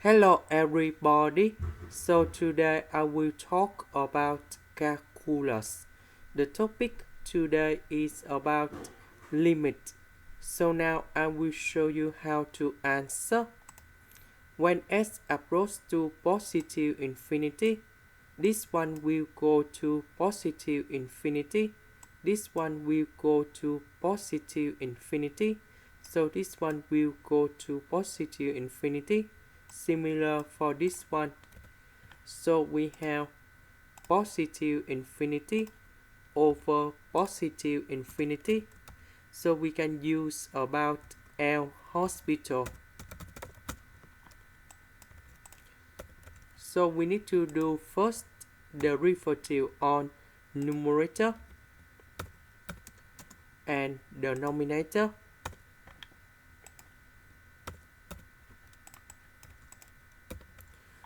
Hello everybody. So today I will talk about calculus. The topic today is about limit. So now I will show you how to answer. When s approaches to positive infinity, this one will go to positive infinity. This one will go to positive infinity. So this one will go to positive infinity. Similar for this one. So we have positive infinity over positive infinity. So we can use about L hospital. So we need to do first derivative on numerator and denominator.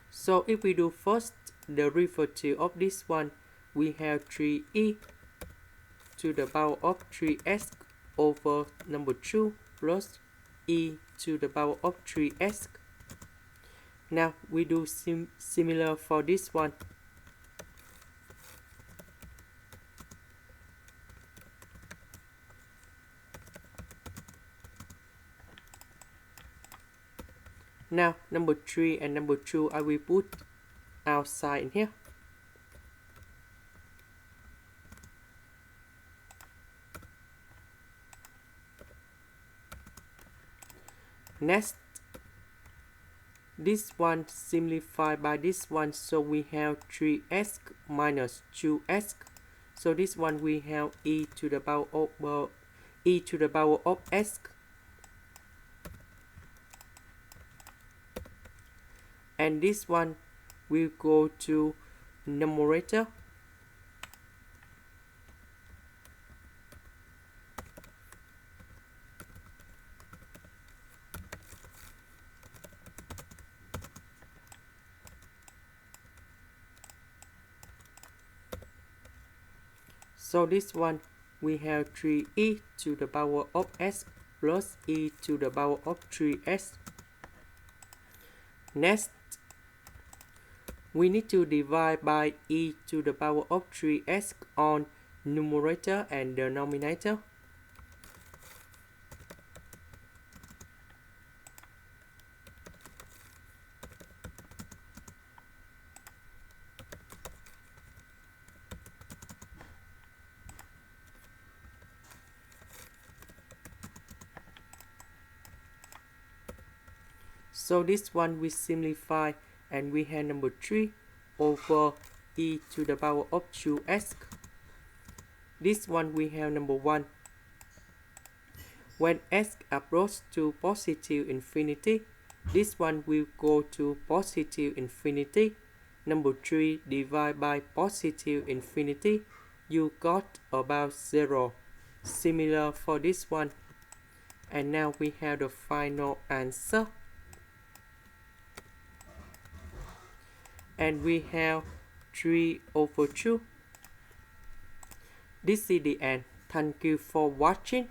So if we do first derivative of this one, we have 3e to the power of 3s over number 2 plus e to the power of 3s. Now we do similar for this one. Now number 3 and number 2 I will put outside in here. Next, this one simplified by this one, so we have 3s minus 2s. So this one we have e to the power of s. And this one will go to numerator. So this one we have 3e to the power of s plus e to the power of 3s. Next, we need to divide by e to the power of 3s on numerator and denominator. So this one we simplify and we have number 3 over e to the power of 2s. This one we have number 1. When s approaches to positive infinity, this one will go to positive infinity. Number 3 divided by positive infinity, you got about 0. Similar for this one. And now we have the final answer. And we have 3 over 2. This is the end. Thank you for watching.